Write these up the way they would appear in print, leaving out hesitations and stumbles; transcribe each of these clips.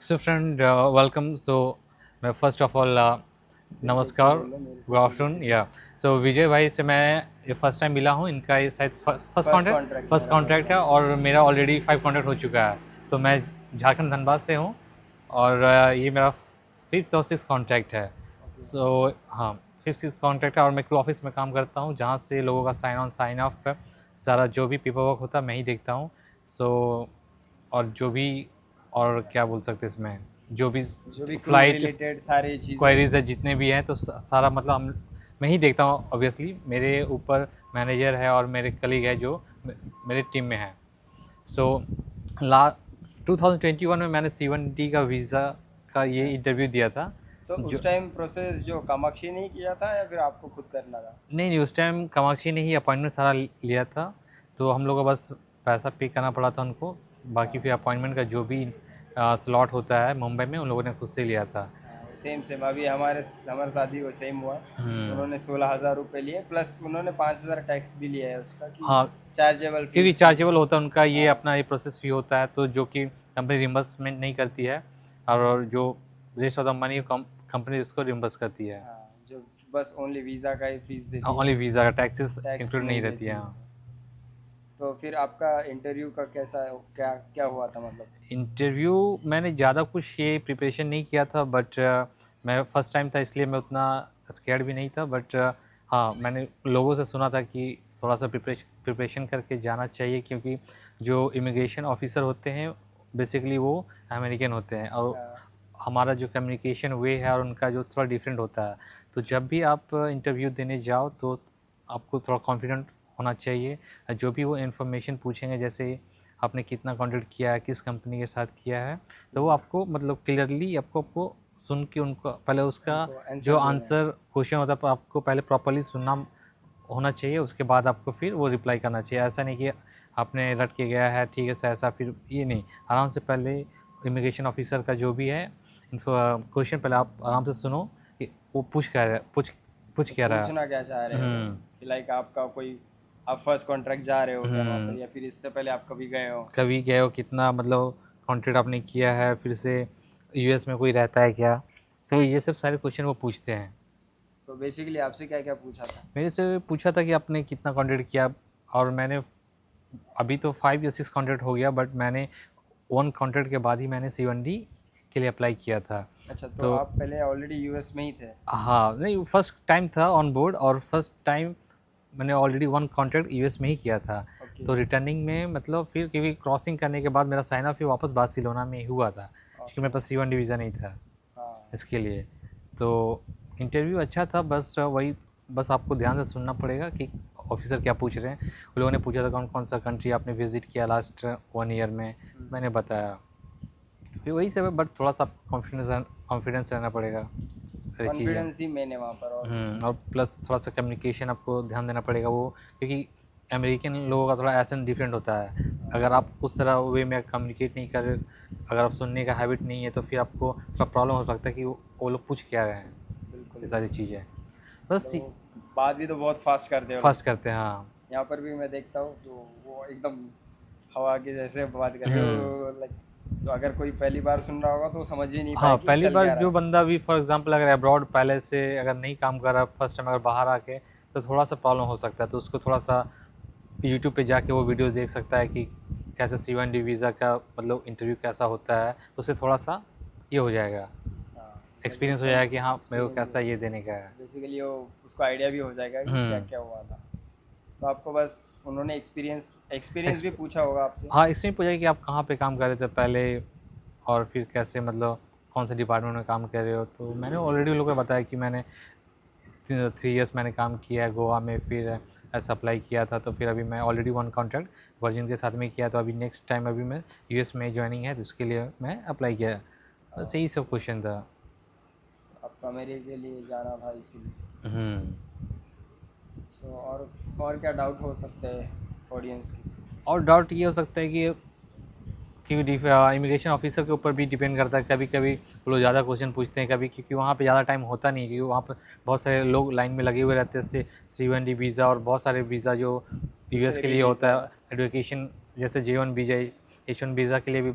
So friend, welcome. So first of all, नमस्कार, good afternoon या सो विजय भाई से मैं ये फर्स्ट टाइम मिला हूँ। इनका ये शायद फर्स्ट कॉन्ट्रैक्ट है और मेरा ऑलरेडी 5 कॉन्ट्रैक्ट हो चुका है। तो मैं झारखंड धनबाद से हूँ और ये मेरा फिफ्थ और सिक्स कॉन्ट्रैक्ट है। सो हाँ, फिफ्थ सिक्स कॉन्ट्रैक्ट है और मैं क्रू ऑफिस में काम करता हूँ, जहाँ से लोगों का साइन ऑन साइन ऑफ सारा जो भी पेपर वर्क होता है मैं ही देखता हूँ। सो और जो भी और क्या बोल सकते हैं इसमें, जो भी फ्लाइट फ्लाइट रिलेटेड सारी चीज़ें। क्वेरीज है जितने भी हैं, तो सारा मतलब मैं ही देखता हूँ। ऑब्वियसली मेरे ऊपर मैनेजर है और मेरे कलीग है जो मेरे टीम में है। सो ला 2021 में मैंने C1D का वीज़ा का ये इंटरव्यू दिया था। तो जो उस टाइम प्रोसेस जो कामाक्षी ने ही किया था या फिर आपको खुद करना था? नहीं नहीं, उस टाइम कामाक्षी ने ही अपॉइंटमेंट सारा लिया था, तो हम लोग को बस पैसा पे करना पड़ा था उनको। बाकी फिर अपॉइंटमेंट का जो भी स्लॉट होता है मुंबई में, उन लोगों ने खुद से लिया था। हाँ, सेम सेम अभी हमारे साथ भी वो सेम हुआ। उन्होंने 16,000 रुपये लिए, प्लस उन्होंने 5,000 टैक्स भी लिया है उसका कि हाँ, चार्जेबल क्योंकि फीस। चार्जेबल होता है उनका, ये हाँ अपना ये प्रोसेस फ़ी होता है, तो जो कि कंपनी रिम्बर्समेंट नहीं करती है, और जो rest of the money company उसको रिम्बर्स करती है। हाँ, जो बस ओनली वीज़ा का ही फीस देती है, ओनली वीज़ा का टैक्सेस टैक्स इंक्लूड नहीं नहीं रहती देती है। है। हाँ। तो फिर आपका इंटरव्यू का कैसा क्या क्या हुआ था मतलब? इंटरव्यू मैंने ज़्यादा कुछ ये प्रिपरेशन नहीं किया था, बट मैं फर्स्ट टाइम था इसलिए मैं उतना स्कैर्ड भी नहीं था। बट हाँ, मैंने लोगों से सुना था कि थोड़ा सा प्रिपरेशन करके जाना चाहिए, क्योंकि जो इमिग्रेशन ऑफिसर होते हैं बेसिकली वो अमेरिकन होते हैं, और हाँ, हमारा जो कम्युनिकेशन वे है और उनका जो थोड़ा डिफरेंट होता है। तो जब भी आप इंटरव्यू देने जाओ तो आपको थोड़ा कॉन्फिडेंट होना चाहिए। जो भी वो इन्फॉर्मेशन पूछेंगे, जैसे आपने कितना कॉन्ट्रैक्ट किया है, किस कंपनी के साथ किया है, तो वो आपको मतलब क्लियरली आपको सुन के उनको पहले उसका उनको जो आंसर देना है। आंसर क्वेश्चन होता है आपको पहले प्रॉपरली सुनना होना चाहिए। उसके बाद आपको फिर वो रिप्लाई करना चाहिए। ऐसा नहीं कि आपने रट के गया है ठीक है सर, ऐसा फिर ये नहीं। आराम से पहले इमिग्रेशन ऑफिसर का जो भी है क्वेश्चन पहले आप आराम से सुनो कि वो पूछ तो क्या रहा है। पूछना क्या चाह रहे हैं वो, हम्म। कि लाइक आपका कोई आप फर्स्ट कॉन्ट्रैक्ट जा रहे हो क्या वहाँ पर, हम्म। या फिर इससे पहले आप कभी गए हो? कभी गए हो, कितना मतलब कॉन्ट्रैक्ट आपने किया है, फिर से यूएस में कोई रहता है क्या, तो ये सब सारे क्वेश्चन वो पूछते हैं। तो बेसिकली आपसे क्या क्या पूछा था? मेरे से पूछा था कि आपने कितना कॉन्ट्रैक्ट किया, और मैंने अभी तो 5 या 6 कॉन्ट्रैक्ट हो गया, बट मैंने 1 कॉन्ट्रैक्ट के बाद ही मैंने C1D के लिए अप्लाई किया था। अच्छा, तो तो आप पहले ऑलरेडी यूएस में ही थे? हाँ, नहीं फर्स्ट टाइम था ऑन बोर्ड, और फर्स्ट टाइम मैंने ऑलरेडी 1 कॉन्ट्रैक्ट यूएस में ही किया था। ओके। तो रिटर्निंग में मतलब फिर क्योंकि क्रॉसिंग करने के बाद मेरा साइन ऑफ फिर वापस बार्सिलोना में ही हुआ था, क्योंकि ओके। मेरे पास C1D वीज़ा नहीं था हाँ। इसके लिए। तो इंटरव्यू अच्छा था, बस वही, बस आपको ध्यान से सुनना पड़ेगा कि ऑफिसर क्या पूछ रहे हैं। उन लोगों ने पूछा था कौन कौन सा कंट्री आपने विज़िट किया लास्ट 1 ईयर में, मैंने बताया। फिर वही सब है, बट थोड़ा सा कॉन्फिडेंस रहना पड़ेगा, सारी चीज़ें। कॉन्फिडेंस ही मेन है वहाँ पर, और कुछ नहीं। और प्लस थोड़ा सा कम्युनिकेशन आपको ध्यान देना पड़ेगा, वो क्योंकि अमेरिकन लोगों का थोड़ा एक्सेंट डिफरेंट होता है। अगर आप उस तरह वे में कम्युनिकेट नहीं कर, अगर आप सुनने का हैबिट नहीं है, तो फिर आपको थोड़ा प्रॉब्लम हो सकता है कि वो लोग पूछ क्या रहे हैं, बिल्कुल ये सारी बिल्कुल। चीज़ें बस तो बात भी तो बहुत फास्ट करते हो लोग। फर्स्ट करते हैं। हाँ। यहाँ पर भी मैं देखता हूँ तो वो एकदम हवा के जैसे बात करे हम्म। लाइक। तो अगर कोई पहली बार सुन रहा होगा तो समझ ही नहीं हाँ, पाए कि पहली चल बार क्या रहा जो है। बंदा भी फॉर एग्जांपल अगर अब्रॉड पहले से अगर नहीं काम कर रहा, फर्स्ट टाइम अगर बाहर आके, तो थोड़ा सा प्रॉब्लम हो सकता है। तो उसको थोड़ा सा यूट्यूब पे जाके वो वीडियोस देख सकता है कि कैसे C1D वीज़ा का मतलब इंटरव्यू कैसा होता है, तो उससे थोड़ा सा ये हो जाएगा, हाँ, एक्सपीरियंस हो सजेशन, जाएगा कि हाँ मेरे को एक्सपीरियंस भी कैसा होगा। ये देने का है। बेसिकली वो उसको आइडिया भी हो जाएगा कि क्या हम्म। क्या हुआ था। तो आपको बस उन्होंने एक्सपीरियंस एक्सपीरियंस भी एक्सप पूछा होगा आपसे? हाँ, इसमें पूछा कि आप कहाँ पे काम कर रहे थे पहले, और फिर कैसे मतलब कौन से डिपार्टमेंट में काम कर रहे हो। तो मैंने ऑलरेडी उन लोगों को बताया कि मैंने 3 इयर्स मैंने काम किया है गोवा में, फिर ऐसा अप्लाई किया था, तो फिर अभी मैं ऑलरेडी 1 कॉन्ट्रैक्ट वर्जिन के साथ में किया, तो अभी नेक्स्ट टाइम अभी मैं यूएस में ज्वाइनिंग है, तो उसके लिए मैं अप्लाई किया। बस यही सब क्वेश्चन था। आपको अमेरिका के लिए जाना था इसीलिए। हम्म। सो और क्या डाउट हो सकते हैं ऑडियंस की? और डाउट ये हो सकता है कि क्योंकि इमिग्रेशन ऑफिसर के ऊपर भी डिपेंड करता है। कभी कभी वो लोग ज़्यादा क्वेश्चन पूछते हैं, कभी क्योंकि वहाँ पे ज़्यादा टाइम होता नहीं है, क्योंकि वहाँ पर बहुत सारे लोग लाइन में लगे हुए रहते हैं, जैसे C1D वीज़ा और बहुत सारे वीज़ा जो यूएस दूसरे के भी लिए होता वीज़ा। है, एडुकेशन जैसे J1 वीज़ा, H1 वीज़ा के लिए भी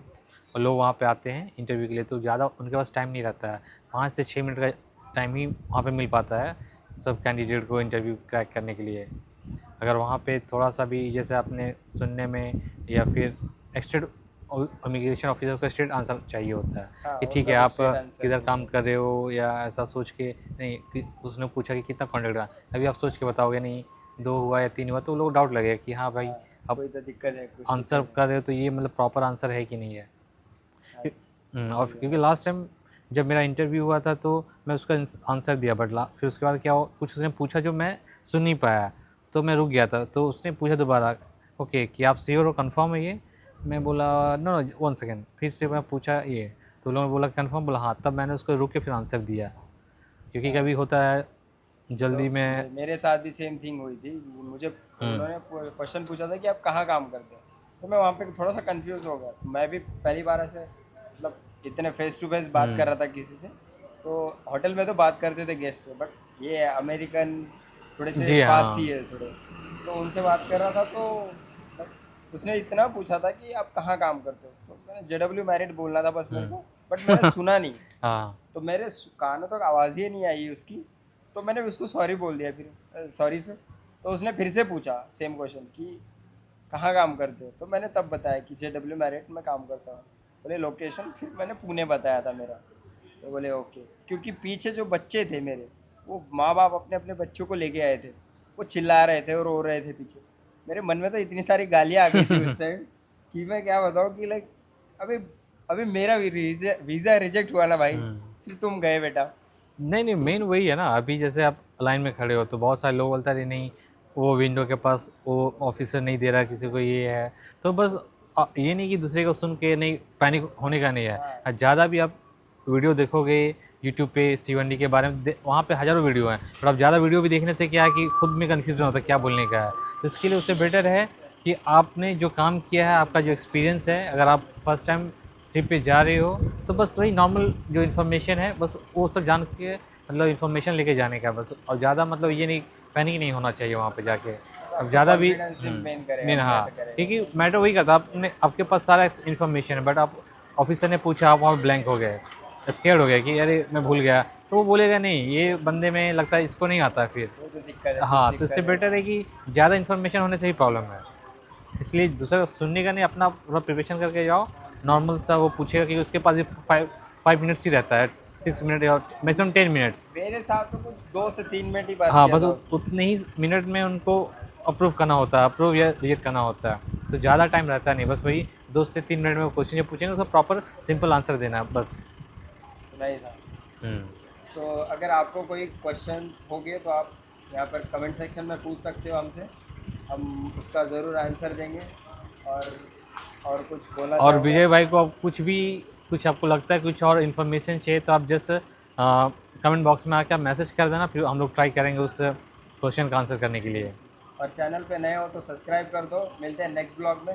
और लोग वहाँ पे आते हैं इंटरव्यू के लिए, तो ज़्यादा उनके पास टाइम नहीं रहता है, 5 से 6 मिनट का टाइम ही वहाँ पे मिल पाता है सब कैंडिडेट को इंटरव्यू क्रैक करने के लिए। अगर वहाँ पे थोड़ा सा भी जैसे आपने सुनने में या फिर स्टेट इमिग्रेशन ऑफिसर का स्टेट आंसर चाहिए होता है हाँ, कि ठीक है उनका आप straight answer किधर चाहिए। काम कर रहे हो, या ऐसा सोच के नहीं उसने पूछा कि कितना कॉन्ट्रैक्ट रहा, अभी आप सोच के बताओगे नहीं 2 हुआ या 3 हुआ, तो लोग डाउट लगेगा कि हाँ भाई हाँ, आप कोई तो दिक्कत है, कुछ आंसर दिक्कत कर रहे हो तो ये मतलब प्रॉपर आंसर है कि नहीं है। है। और क्योंकि लास्ट टाइम जब मेरा इंटरव्यू हुआ था तो मैं उसका आंसर दिया, बट फिर उसके बाद क्या कुछ उसने पूछा जो मैं सुन नहीं पाया, तो मैं रुक गया था। तो उसने पूछा दोबारा, ओके कि आप श्योर हो, कंफर्म है ये? मैं बोला नो नो 1 सेकेंड, फिर से मैं पूछा ये, तो लोगों ने बोला कंफर्म, बोला हाँ, तब मैंने उसको रुक के फिर आंसर दिया, क्योंकि कभी होता है जल्दी में। मेरे साथ भी सेम थिंग हुई थी। मुझे उन्होंने क्वेश्चन पूछा था कि आप कहाँ काम करते हैं, तो मैं वहाँ पे थोड़ा सा कंफ्यूज हो गया। तो मैं भी पहली बार ऐसे मतलब इतने फेस टू फेस बात कर रहा था किसी से। तो होटल में तो बात करते थे गेस्ट से, बट ये अमेरिकन थोड़े से जी फास्ट हाँ। ही है थोड़े, तो उनसे बात कर रहा था। तो उसने इतना पूछा था कि आप कहाँ काम करते हो, तो मैंने JW मैरिट बोलना था बस मेरे को, बट मैंने सुना नहीं। हाँ तो मेरे कानों तक आवाज़ ही नहीं आई उसकी। तो मैंने उसको सॉरी बोल दिया फिर सॉरी से। तो उसने फिर से पूछा सेम क्वेश्चन कि कहाँ काम करते हो, तो मैंने तब बताया कि JW मैरिट में काम करता हूँ। बोले लोकेशन, फिर मैंने पुणे बताया था मेरा। तो बोले ओके, क्योंकि पीछे जो बच्चे थे मेरे, वो माँ बाप अपने अपने बच्चों को लेके आए थे, वो चिल्ला रहे थे और रो रहे थे पीछे। मेरे मन में तो इतनी सारी गालियाँ आ गई थी उस टाइम कि मैं क्या बताऊँ कि लाइक अभी अभी मेरा वीज़ा रिजेक्ट हुआ ना भाई, फिर तुम गए बेटा। नहीं नहीं, मेन वही है ना, अभी जैसे आप लाइन में खड़े हो तो बहुत सारे लोग बोलते हैं नहीं वो विंडो के पास वो ऑफिसर नहीं दे रहा किसी को, ये है। तो बस ये नहीं कि दूसरे को सुन के नहीं पैनिक होने का नहीं है। ज़्यादा भी आप वीडियो देखोगे यूट्यूब पे C1D के बारे में, वहाँ पे हज़ारों वीडियो हैं, और आप ज़्यादा वीडियो भी देखने से क्या है कि खुद में कन्फ्यूज़न होता है क्या बोलने का है। तो इसके लिए उससे बेटर है कि आपने जो काम किया है, आपका जो एक्सपीरियंस है, अगर आप फर्स्ट टाइम शिप पे जा रहे हो तो बस वही नॉर्मल जो इन्फॉर्मेशन है बस वो सब जान के मतलब इन्फॉर्मेशन लेके जाने का बस। और ज़्यादा मतलब ये नहीं पैनिक नहीं होना चाहिए वहाँ पे जाके। अब ज़्यादा भी मेन करेगा, नहीं, हाँ, matter करेगा। क्योंकि मैटर वही करता आपने, आपके पास सारा इन्फॉर्मेशन है, बट आप ऑफिसर ने पूछा आप वहाँ ब्लैंक हो गए, स्केर्ड हो गया कि अरे मैं भूल गया, तो वो बोलेगा नहीं ये बंदे में लगता है इसको नहीं आता है फिर। वो तो दिक्कत है, हाँ, कुछ तो इससे दिक्कत है। बेटर है कि ज़्यादा इन्फॉर्मेशन होने से ही प्रॉब्लम है, इसलिए दूसरा का सुनने का नहीं, अपना पूरा प्रिपरेशन करके जाओ। नॉर्मल सा वो पूछेगा कि उसके पास 5 मिनट्स ही रहता है, 6 मिनट या मैक्सिमम 10 मिनट्स। मेरे साथ तो कुछ 2 से 3 मिनट ही बात हाँ, किया बस था उसने। उतने ही मिनट में उनको अप्रूव करना होता है, अप्रूव या रिजेक्ट करना होता है, तो ज़्यादा टाइम रहता नहीं, बस वही 2 से 3 मिनट में वो क्वेश्चन जो पूछेंगे उसका प्रॉपर सिंपल आंसर देना है बस। नहीं था। हम्म। सो अगर आपको कोई क्वेश्चंस होंगे तो आप यहाँ पर कमेंट सेक्शन में पूछ सकते हो हमसे, हम उसका ज़रूर आंसर देंगे। और कुछ बोलना और चाहोगे? विजय भाई को आप कुछ आपको लगता है कुछ और इन्फॉर्मेशन चाहिए तो आप जस्ट कमेंट बॉक्स में आकर मैसेज कर देना, फिर हम लोग ट्राई करेंगे उस क्वेश्चन का आंसर करने के लिए। और चैनल पे नए हो तो सब्सक्राइब कर दो। मिलते हैं नेक्स्ट ब्लॉग में।